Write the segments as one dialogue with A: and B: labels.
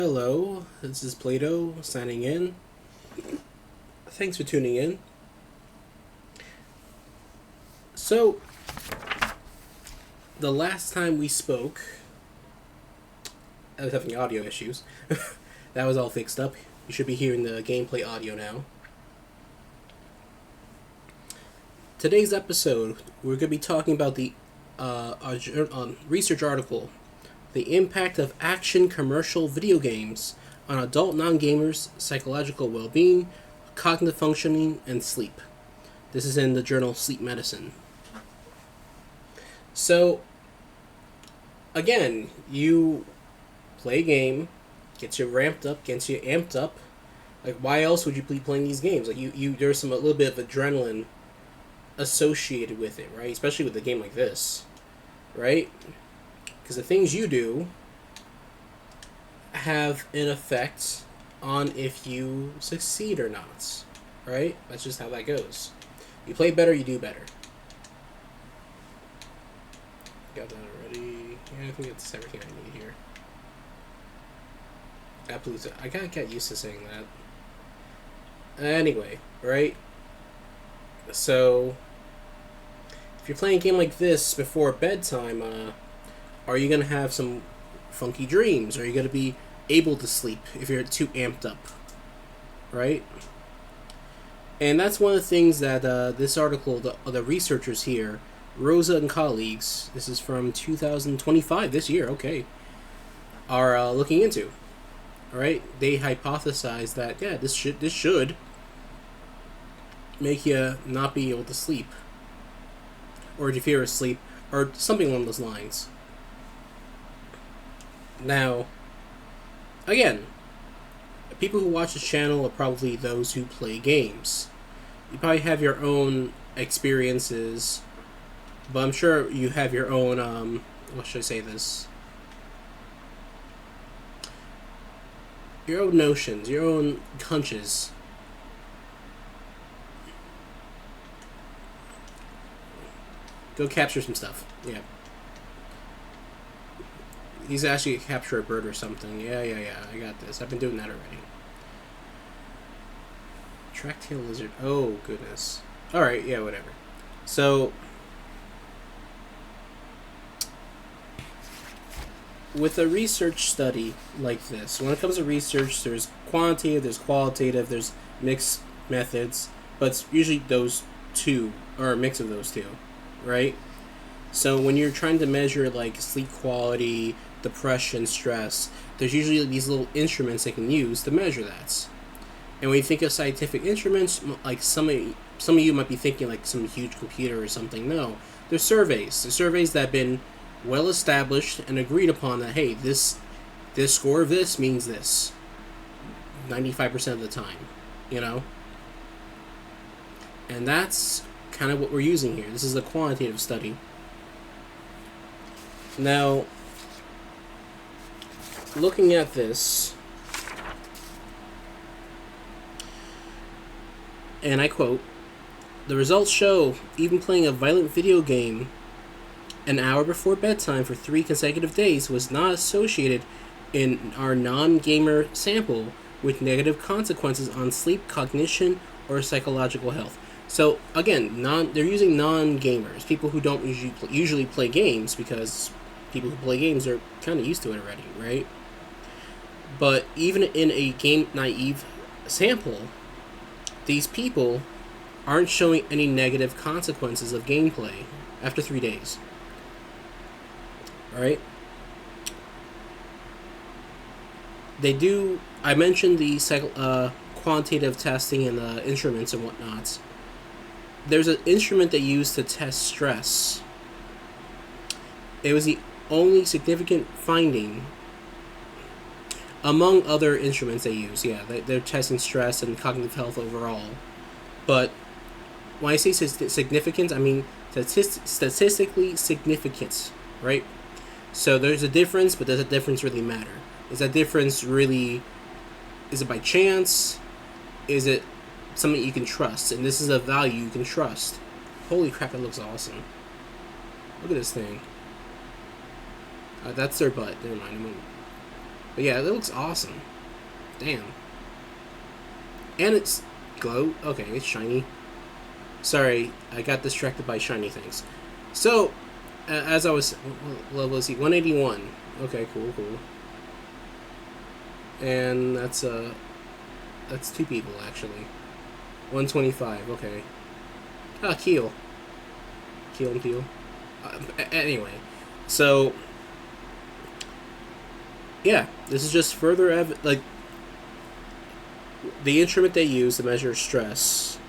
A: Hello, this is Plato signing in. Thanks for tuning in. So, the last time we spoke, I was having audio issues. That was all fixed up. You should be hearing the gameplay audio now. Today's episode, we're going to be talking about the research article, The Impact of Action Commercial Video Games on Adult Non-Gamers' Psychological Well-Being, Cognitive Functioning, and Sleep. This is in the journal Sleep Medicine. So, again, you play a game, gets you ramped up, gets you amped up. Like, why else would you be playing these games? Like, there's a little bit of adrenaline associated with it, right? Especially with a game like this, right? Because the things you do have an effect on if you succeed or not, right? That's just how that goes. You play better, you do better. Got that already. Yeah, I think that's everything I need here. Absolutely. I gotta get used to saying that. Anyway, right? So, if you're playing a game like this before bedtime, are you going to have some funky dreams? Are you going to be able to sleep if you're too amped up? Right? And that's one of the things that this article, the researchers here, Rosa and colleagues, this is from 2025, this year, okay, are looking into. Alright? They hypothesized that, yeah, this should make you not be able to sleep. Or interfere with sleep, or something along those lines. Now, again, people who watch this channel are probably those who play games. You probably have your own experiences, but I'm sure you have your own, what should I say this? Your own notions, your own hunches. Go capture some stuff. Yeah. He's actually capture a bird or something. Yeah. I got this. I've been doing that already. Track-tail lizard. Oh, goodness. Alright, yeah, whatever. So, with a research study like this, when it comes to research, there's quantitative, there's qualitative, there's mixed methods, but it's usually those two, or a mix of those two, right? So when you're trying to measure like sleep quality, depression, stress, there's usually these little instruments they can use to measure that. And when you think of scientific instruments, like some of you might be thinking like some huge computer or something. No, there's surveys. There's surveys that have been well established and agreed upon that, hey, this score of this means this 95% of the time, you know? And that's kind of what we're using here. This is a quantitative study. Now, looking at this, and I quote, "The results show even playing a violent video game an hour before bedtime for 3 consecutive days was not associated in our non-gamer sample with negative consequences on sleep, cognition, or psychological health." So again, they're using non-gamers, people who don't usually play games, because people who play games are kind of used to it already, right? But even in a game-naive sample, these people aren't showing any negative consequences of gameplay after 3 days. Alright? They do... I mentioned the quantitative testing and the instruments and whatnot. There's an instrument they use to test stress. It was the only significant finding among other instruments they use. Yeah, they're testing stress and cognitive health overall. But when I say significant, I mean statistically significant, right? So there's a difference, but does that difference really matter? Is that difference really... is it by chance? Is it something you can trust? And this is a value you can trust. Holy crap, it looks awesome. Look at this thing. That's their butt. Never mind. But yeah, it looks awesome. Damn. And it's glow. Okay, it's shiny. Sorry, I got distracted by shiny things. So, as I was, what level is he? 181. Okay, cool. And that's two people actually. 125. Okay. Ah, Keel. Keel and Peel. Anyway, so yeah, this is just further like the instrument they use to measure stress.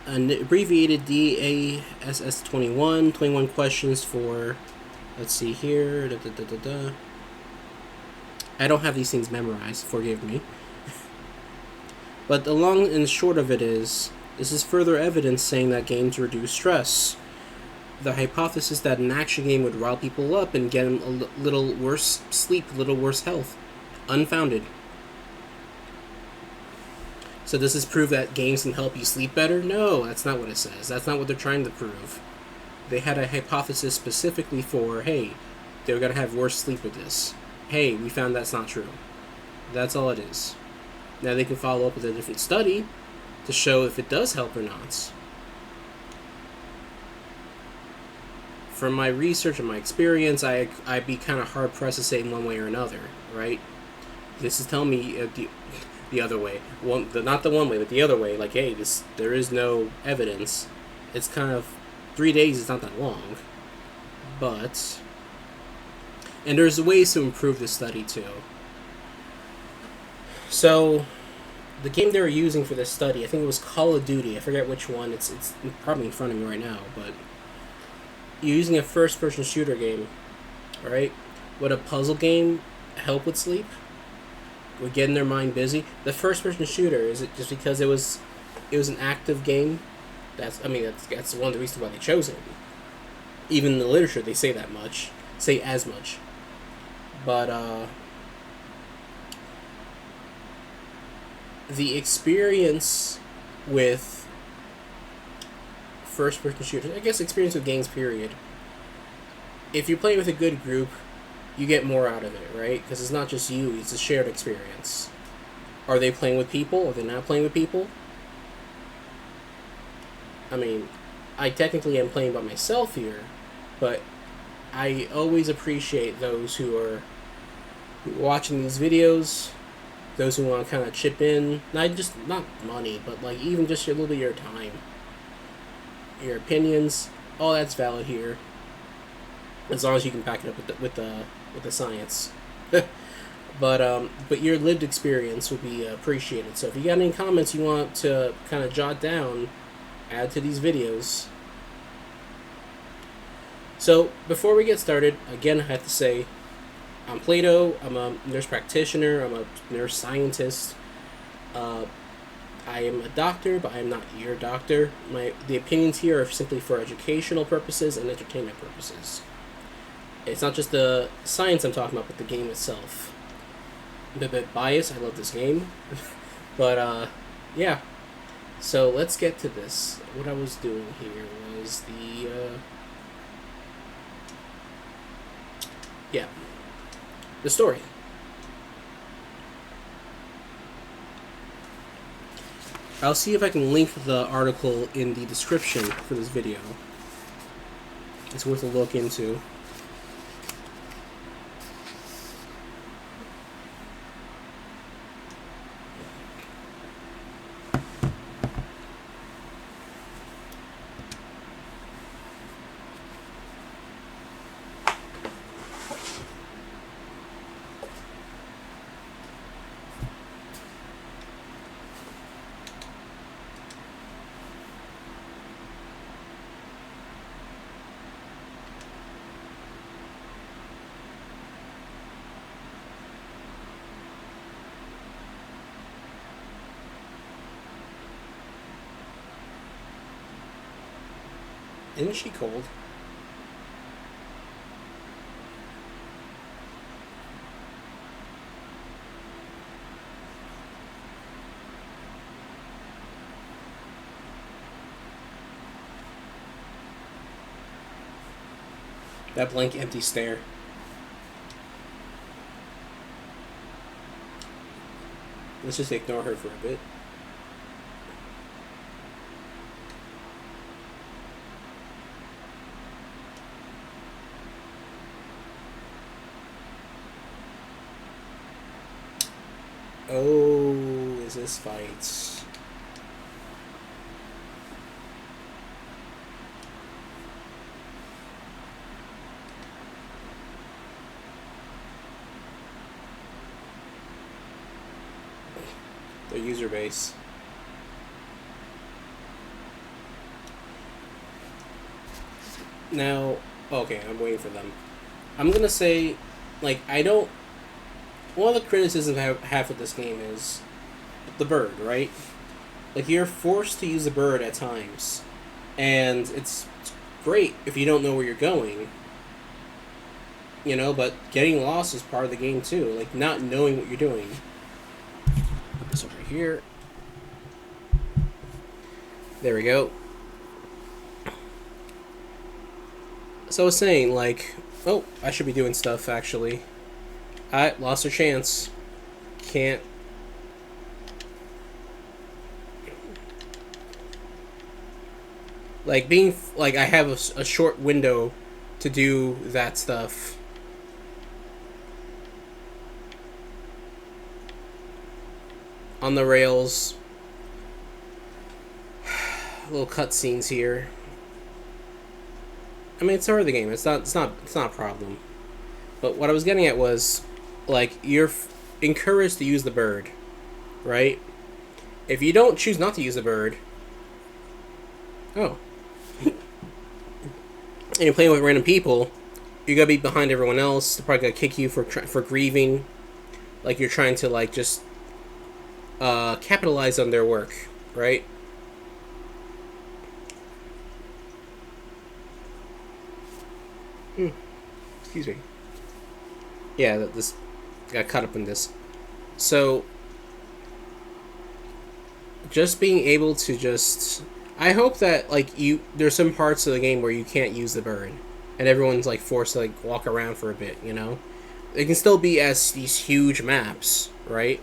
A: An abbreviated DASS 21 questions for, let's see here, I don't have these things memorized, forgive me. But the long and short of it is, this is further evidence saying that games reduce stress. The hypothesis that an action game would rile people up and get them a little worse sleep, a little worse health. Unfounded. So does this prove that games can help you sleep better? No, that's not what it says. That's not what they're trying to prove. They had a hypothesis specifically for, hey, they're going to have worse sleep with this. Hey, we found that's not true. That's all it is. Now they can follow up with a different study to show if it does help or not. From my research and my experience, I'd be kind of hard-pressed to say in one way or another, right? This is telling me the other way. Not the one way, but the other way. Like, hey, there is no evidence. It's kind of 3 days is not that long, but and there's ways to improve the study too. So, the game they were using for this study, I think it was Call of Duty. I forget which one. It's probably in front of me right now, but you're using a first-person shooter game, right? Would a puzzle game help with sleep? Would getting their mind busy? The first-person shooter, is it just because it was an active game? That's one of the reasons why they chose it. Even in the literature, they say as much. But the experience with first-person shooters, I guess experience with games, period. If you're playing with a good group, you get more out of it, right? Because it's not just you, it's a shared experience. Are they playing with people? Are they not playing with people? I mean, I technically am playing by myself here, but I always appreciate those who are watching these videos, those who want to kind of chip in, not money, but like even just a little bit of your time, your opinions. All that's valid here, as long as you can back it up with the science. But your lived experience would be appreciated. So if you got any comments you want to kind of jot down, add to these videos. So before we get started, again I have to say, I'm Plato. I'm a nurse practitioner. I'm a nurse scientist. I am a doctor, but I am not your doctor. The opinions here are simply for educational purposes and entertainment purposes. It's not just the science I'm talking about, but the game itself. I'm a bit biased. I love this game. But, yeah. So, let's get to this. What I was doing here was the story. I'll see if I can link the article in the description for this video. It's worth a look into. Isn't she cold? That blank empty stare. Let's just ignore her for a bit. Oh, is this fight? Their user base. Now, okay, I'm waiting for them. I'm gonna say, like, I don't. One of the criticisms I have with this game is the bird, right? Like, you're forced to use the bird at times, and it's great if you don't know where you're going. You know, but getting lost is part of the game too. Like, not knowing what you're doing. Put this over here. There we go. So I was saying, like, oh, I should be doing stuff, actually. I lost a chance. Can't. Like, being, like, I have a short window to do that stuff. On the rails. Little cutscenes here. I mean, it's part of the game. It's not a problem. But what I was getting at was, like, you're encouraged to use the bird, right? If you don't choose not to use the bird, oh, and you're playing with random people, you're gonna be behind everyone else. They're probably gonna kick you for grieving, like you're trying to, like, just capitalize on their work, right? Excuse me. Yeah, this got caught up in this. So, just being able to just... I hope that, like, there's some parts of the game where you can't use the bird, and everyone's, like, forced to, like, walk around for a bit, you know? It can still be as these huge maps, right?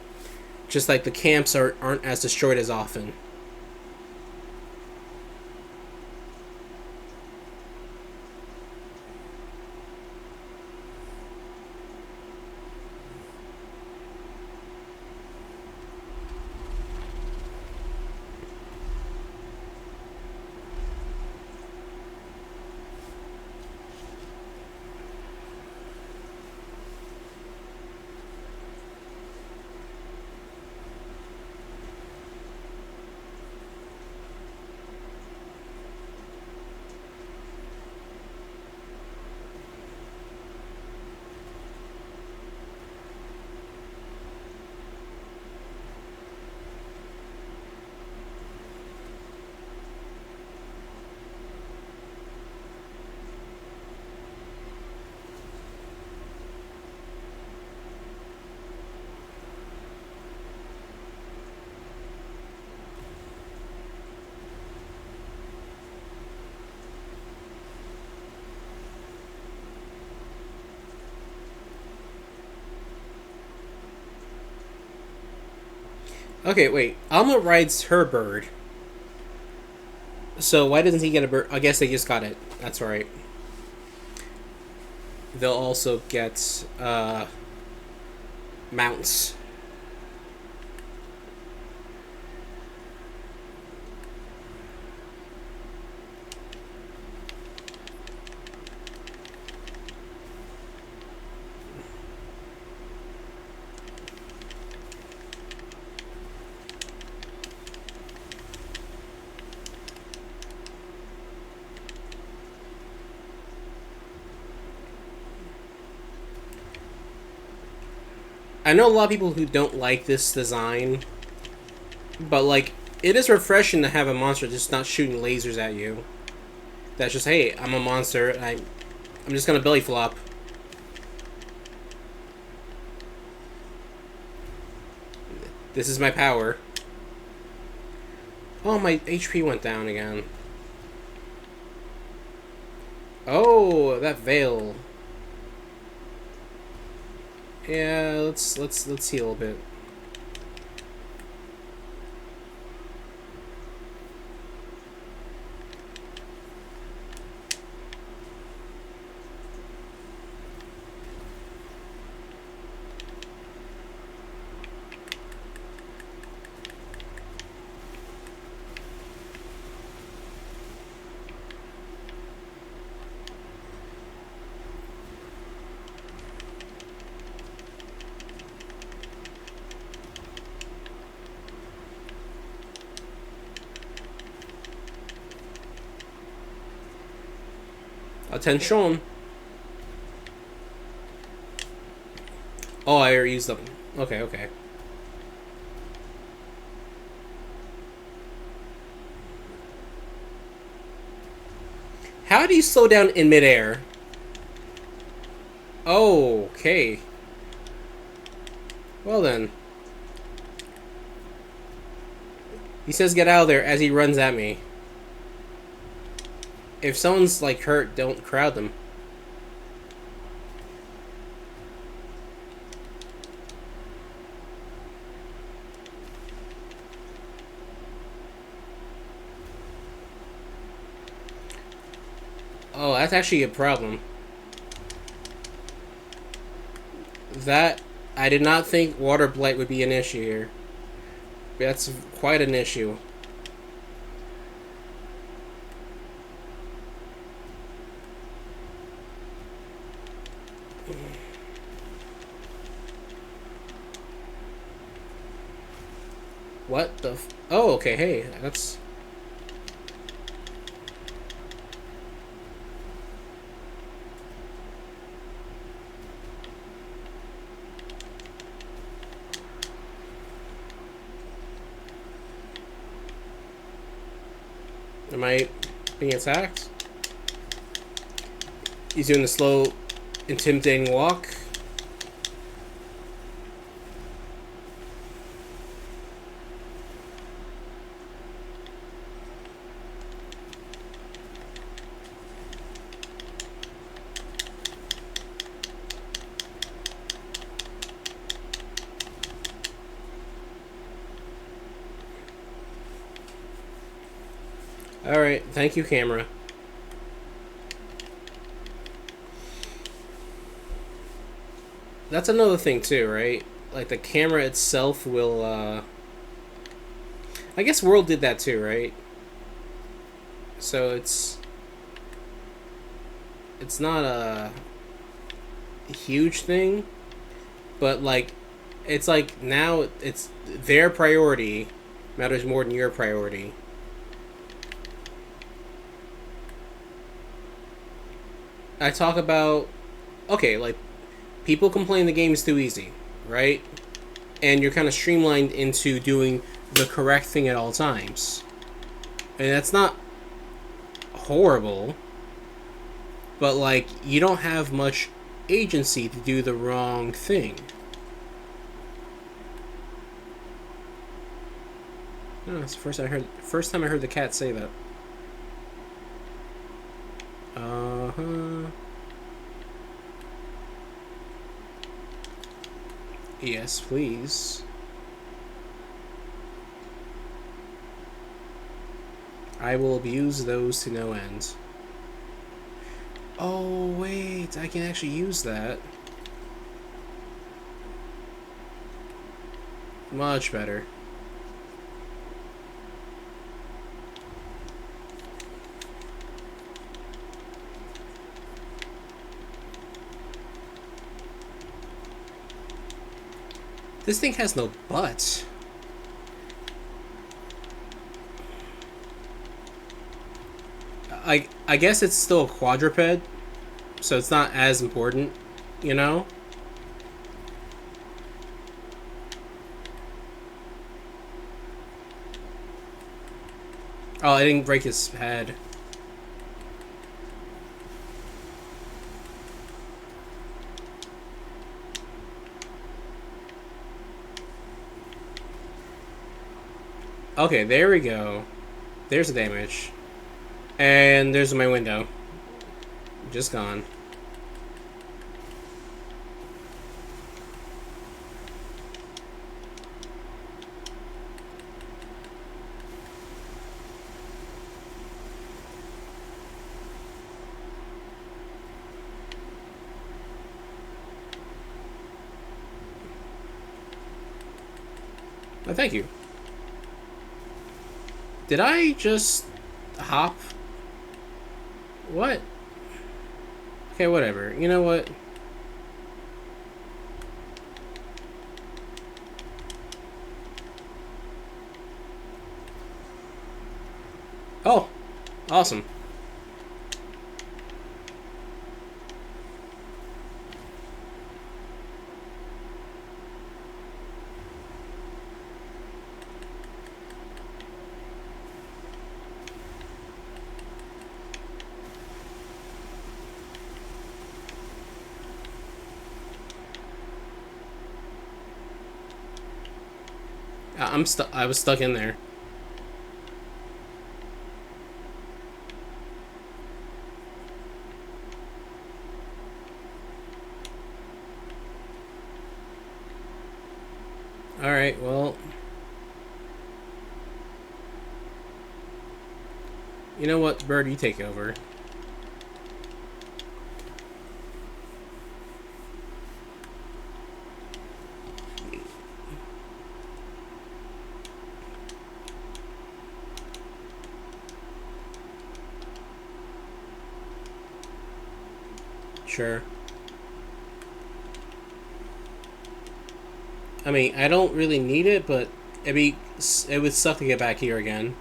A: Just like the camps aren't as destroyed as often. Okay, wait. Alma rides her bird. So why doesn't he get a bird? I guess they just got it. That's right. They'll also get mounts. I know a lot of people who don't like this design, but, like, it is refreshing to have a monster just not shooting lasers at you. That's just, hey, I'm a monster, and I'm just gonna belly flop. This is my power. Oh, my HP went down again. Oh, that veil. Yeah, let's heal a bit. Attention. Oh, I already used them. Okay, okay. How do you slow down in midair? Oh, okay. Well then. He says get out of there as he runs at me. If someone's like hurt, don't crowd them. Oh, that's actually a problem. That I did not think water blight would be an issue here. That's quite an issue. What the oh, okay, hey, that's... Am I being attacked? He's doing the slow, intimidating walk. Alright, thank you, camera. That's another thing, too, right? Like, the camera itself will, I guess World did that, too, right? So, it's not a huge thing, but, like, it's like, now, it's their priority matters more than your priority. I talk about, okay, like, people complain the game is too easy, right? And you're kind of streamlined into doing the correct thing at all times. And that's not horrible, but, like, you don't have much agency to do the wrong thing. Oh, that's the first time I heard the cat say that. Yes, please. I will abuse those to no end. Oh, wait, I can actually use that. Much better. This thing has no butt. I guess it's still a quadruped, so it's not as important, you know? Oh, I didn't break his head. Okay, there we go. There's the damage. And there's my window. Just gone. Oh, thank you. Did I just hop? What? Okay, whatever. You know what? Oh, awesome. I'm stuck. I was stuck in there. All right. Well, you know what, Bird? You take over. Sure. I mean, I don't really need it, but it would suck to get back here again.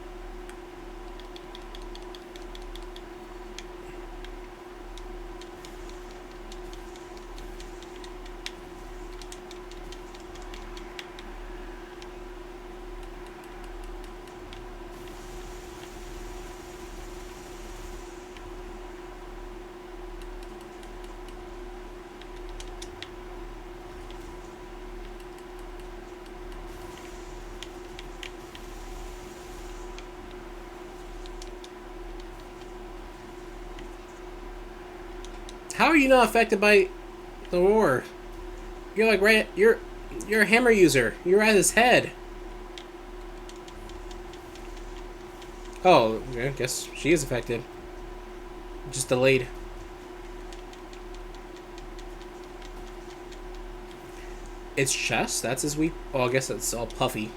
A: How are you not affected by the war? You're like right. You're a hammer user. You're at his head. Oh, yeah, I guess she is affected. Just delayed. It's chest? That's his weak. Oh, I guess that's all puffy.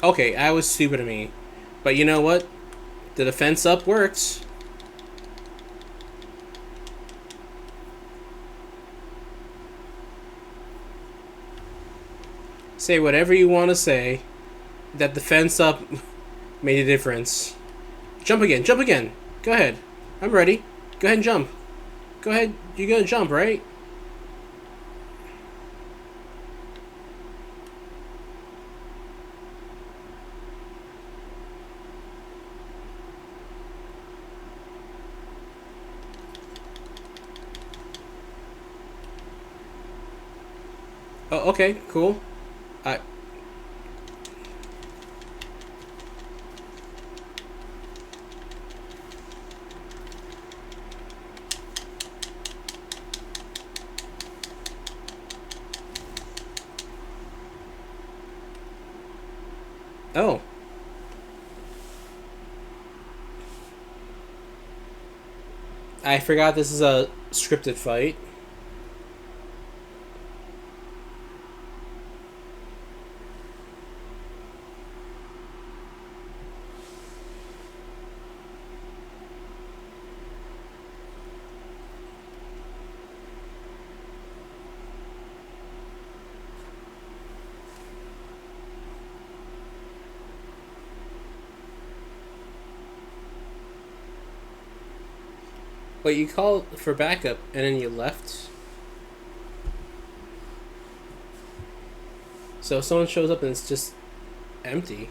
A: Okay, that was stupid of me. But you know what? The defense up works. Say whatever you want to say. That defense up made a difference. Jump again, jump again. Go ahead. I'm ready. Go ahead and jump. Go ahead. You're gonna jump, right? Oh, okay, cool. I. Oh. I forgot this is a scripted fight. Wait, you called for backup and then you left? So if someone shows up and it's just empty.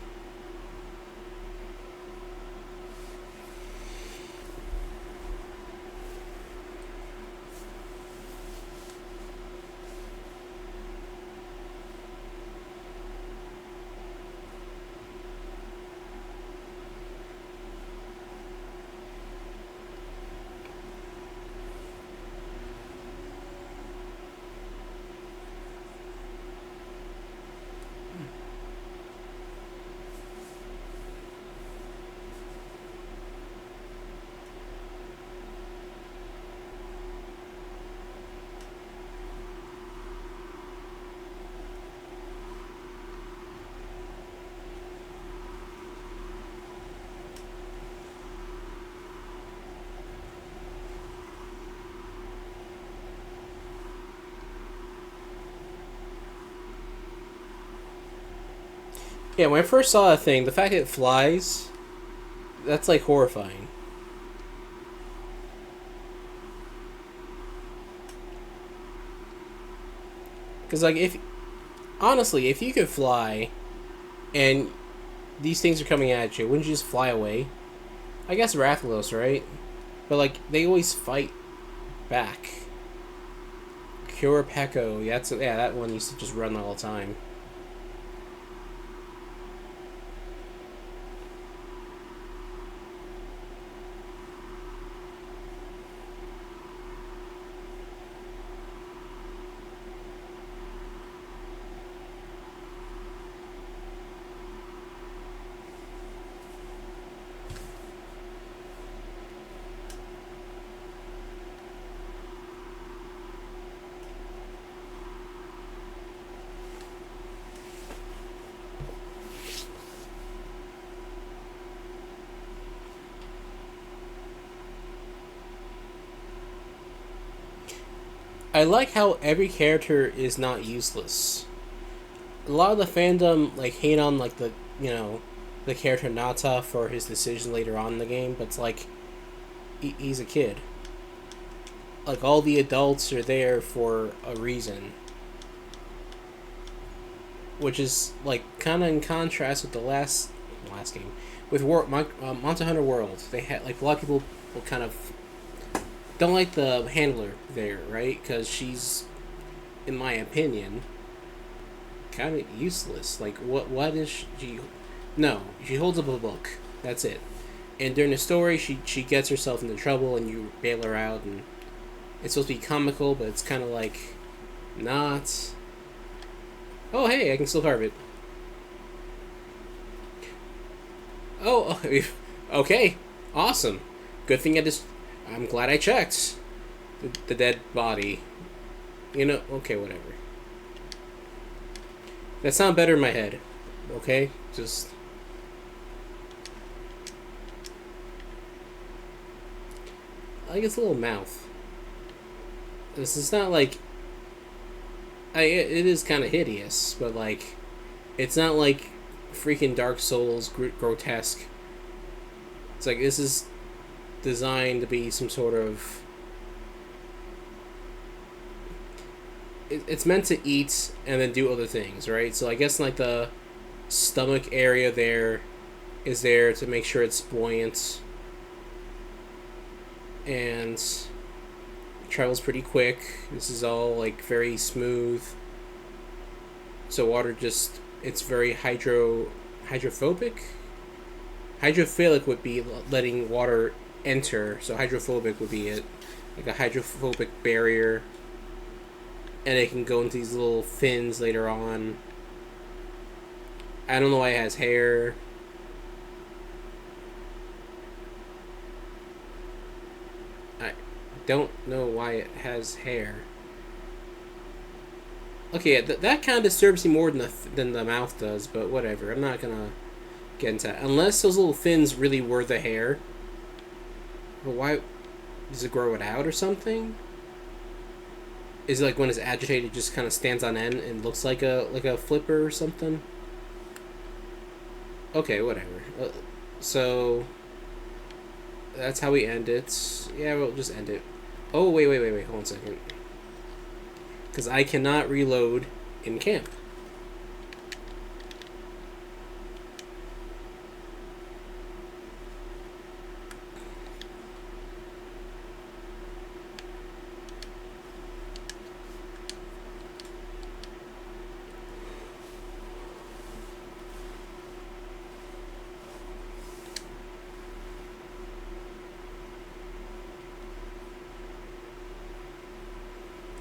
A: Yeah, when I first saw that thing, the fact that it flies, that's like horrifying. Because, like, if. Honestly, if you could fly and these things are coming at you, wouldn't you just fly away? I guess Rathalos, right? But like they always fight back. Cure Pecco, yeah, that one used to just run all the time. I like how every character is not useless. A lot of the fandom like hate on like the character Nata for his decision later on in the game, but it's like he's a kid. Like all the adults are there for a reason, which is like kind of in contrast with the last game with Monster Hunter World. They had like a lot of people will kind of don't like the handler there, right? Because she's, in my opinion, kind of useless. Like, what is she? No, she holds up a book. That's it. And during the story, she gets herself into trouble, and you bail her out, and it's supposed to be comical, but it's kind of like not. Oh, hey, I can still carve it. Oh, okay, awesome. Good thing I'm glad I checked the dead body. You know, okay, whatever. That sounds better in my head. Okay, just. I like its little mouth. This is not like. It is kind of hideous, but like, it's not like freaking Dark Souls grotesque. It's like this is designed to be some sort of. It's meant to eat and then do other things, right? So I guess like the stomach area there is there to make sure it's buoyant and travels pretty quick. This is all like very smooth. So water just it's very hydrophobic. Hydrophilic would be letting water enter, so hydrophobic would be it, like a hydrophobic barrier. And it can go into these little fins later on. I don't know why it has hair. I don't know why it has hair. Okay, that kind of disturbs me more than the mouth does, but whatever. I'm not gonna get into that. Unless those little fins really were the hair. But why? Does it grow it out or something? Is it like when it's agitated, it just kind of stands on end and looks like a flipper or something? Okay, whatever. So that's how we end it. Yeah, we'll just end it. Oh, wait. Hold on a second. Because I cannot reload in camp.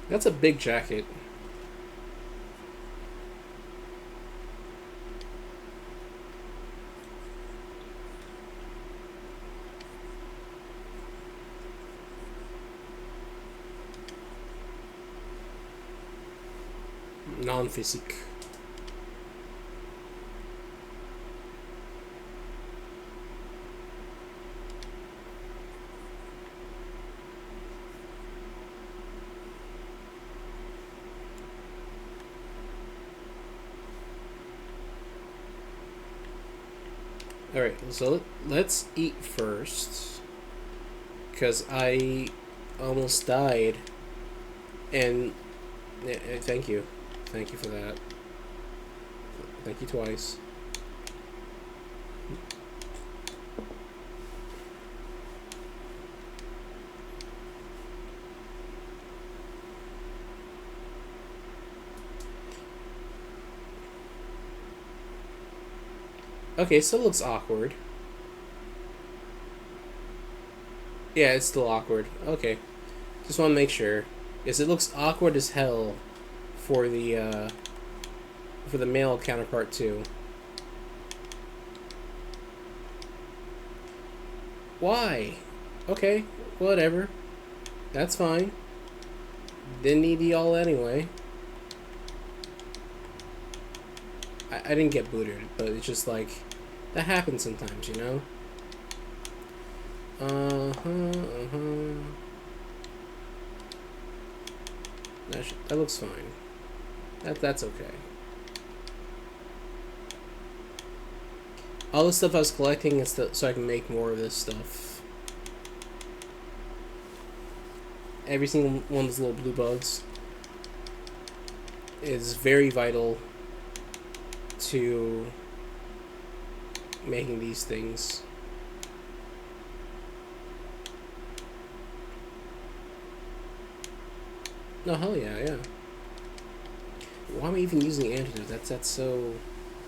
A: That's a big jacket. Non-physique. Alright, so let's eat first. Because I almost died. And thank you. Thank you for that. Thank you twice. Okay, still looks awkward. Yeah, it's still awkward. Okay. Just want to make sure. Yes, it looks awkward as hell for the male counterpart too. Why? Okay, whatever. That's fine. Didn't need y'all anyway. I didn't get booted, but it's just like that happens sometimes, you know? That looks fine. That's okay. All the stuff I was collecting is so I can make more of this stuff. Every single one of those little blue bugs is very vital to making these things. No, hell yeah, yeah. Why am I even using antidote? That's so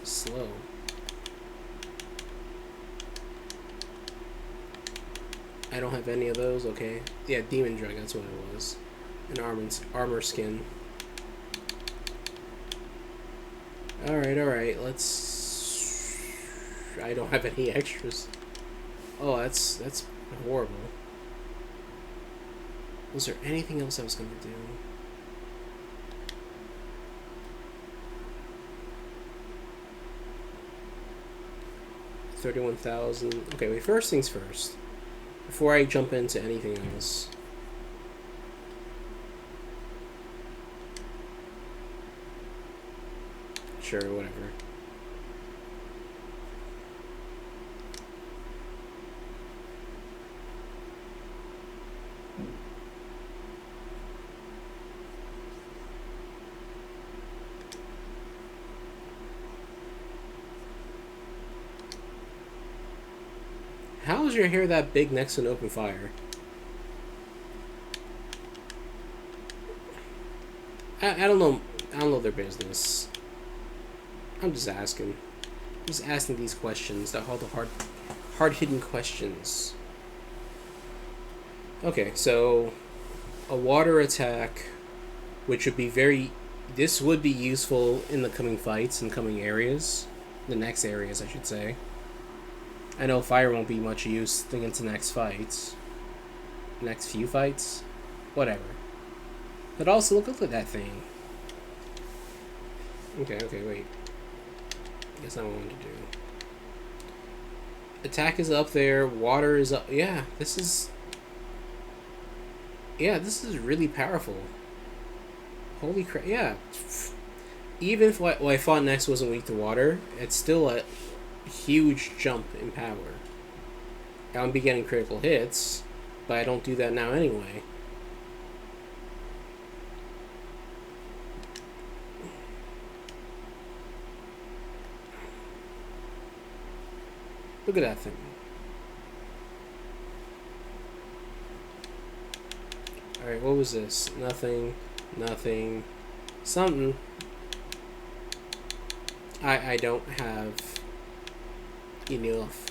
A: slow. I don't have any of those, okay. Yeah, demon drug, that's what it was. An armor skin. Alright, let's... I don't have any extras. Oh, that's horrible. Was there anything else I was gonna do? $31,000. Okay, wait, first things first. Before I jump into anything else. Sure, whatever. How is your hair that big next to an open fire? I don't know. I don't know their business. I'm just asking. I'm just asking these questions. All the hard hidden questions. Okay, so a water attack, which would be very. This would be useful in the coming fights and coming areas, the next areas, I should say. I know fire won't be much use against the next fights. Next few fights? Whatever. But also, look at that thing. Okay, wait. That's not what I wanted to do. Attack is up there. Water is up. Yeah, this is... Yeah, this is really powerful. Holy crap. Yeah. Even if what I fought next wasn't weak to water, it's still a huge jump in power. I'll be getting critical hits, but I don't do that now anyway. Look at that thing. Alright, what was this? Nothing. Something. I don't have enough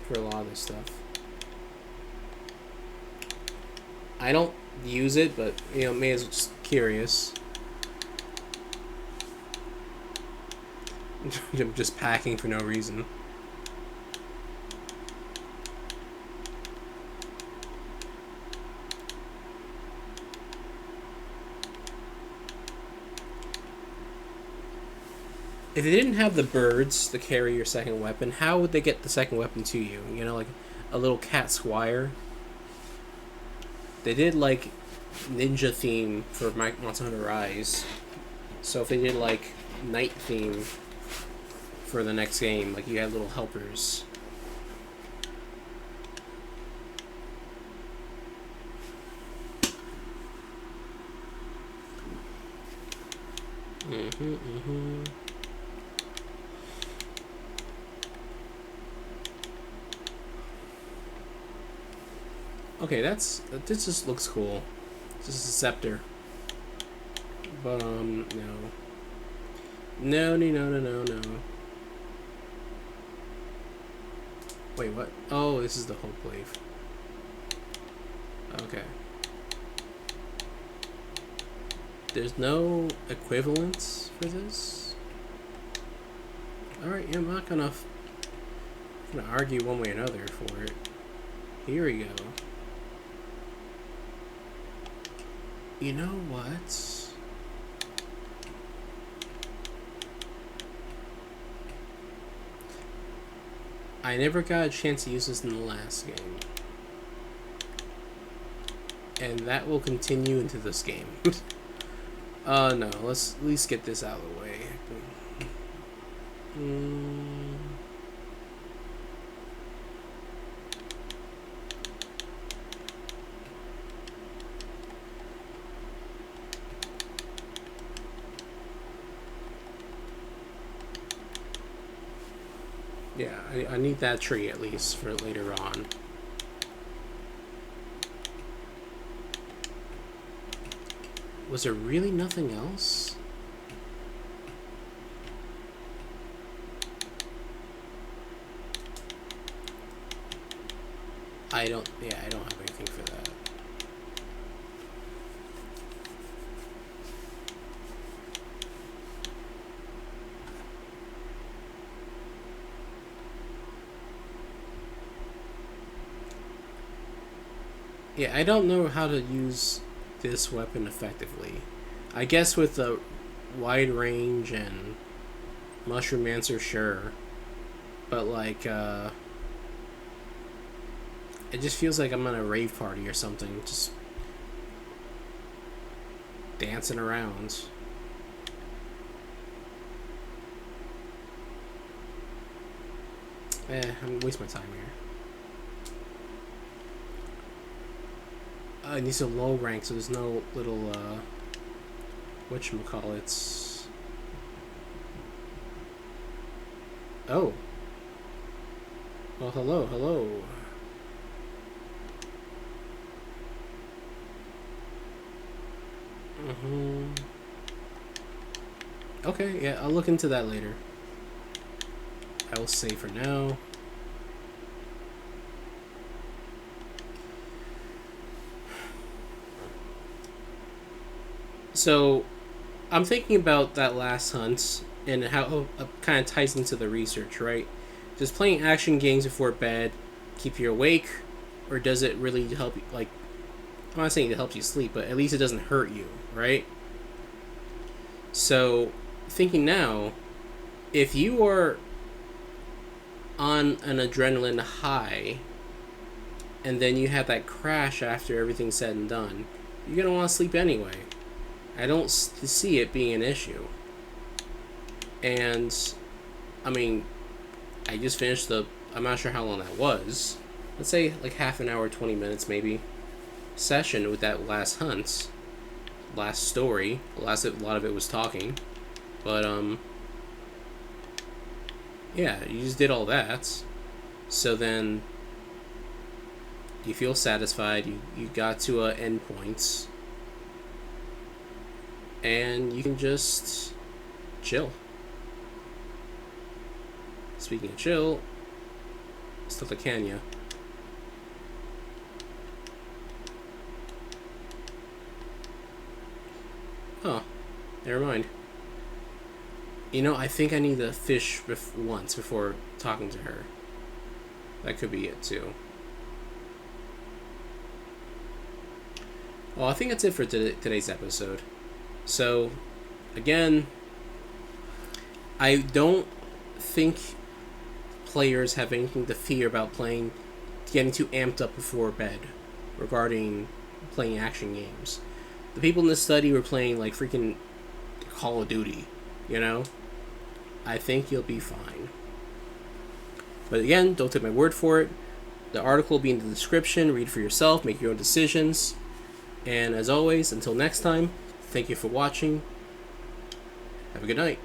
A: for a lot of this stuff. I don't use it, but you know, may as well just curious. I'm just packing for no reason. If they didn't have the birds to carry your second weapon, how would they get the second weapon to you? You know, like a little cat squire. They did like ninja theme for Monster Hunter Rise. So if they did like night theme for the next game, like you had little helpers. Okay, this just looks cool. This is a scepter. But, no. No, no, no, no, no, no. Wait, what? Oh, this is the Hope Wave. Okay. There's no equivalence for this? Alright, yeah, I'm not gonna argue one way or another for it. Here we go. You know what? I never got a chance to use this in the last game. And that will continue into this game. No, let's at least get this out of the way. Yeah, I need that tree at least for later on. Was there really nothing else? I don't have anything for that. Yeah, I don't know how to use this weapon effectively. I guess with the wide range and Mushroom Mancer, sure. But like, it just feels like I'm at a rave party or something, just dancing around. I'm wasting my time here. And these are low rank, so there's no little, whatchamacallits. Oh. Well, hello, hello. Okay, yeah, I'll look into that later. I will save for now. So, I'm thinking about that last hunt and how it kind of ties into the research, right? Does playing action games before bed keep you awake, or does it really help you? Like, I'm not saying it helps you sleep, but at least it doesn't hurt you, right? So, thinking now, if you are on an adrenaline high, and then you have that crash after everything's said and done, you're gonna want to sleep anyway. I don't see it being an issue. And, I mean, I just finished I'm not sure how long that was. Let's say like half an hour, 20 minutes maybe, session with that last hunt. Last story. A lot of it was talking. But, yeah, you just did all that. So then, you feel satisfied, you got to an end point. And you can just chill. Speaking of chill, still the Kenya. Huh. Never mind. You know, I think I need to fish once before talking to her. That could be it too. Well, I think that's it for today's episode. So, again, I don't think players have anything to fear about getting too amped up before bed regarding playing action games. The people in this study were playing like freaking Call of Duty, you know? I think you'll be fine. But again, don't take my word for it. The article will be in the description. Read for yourself. Make your own decisions. And as always, until next time, thank you for watching. Have a good night.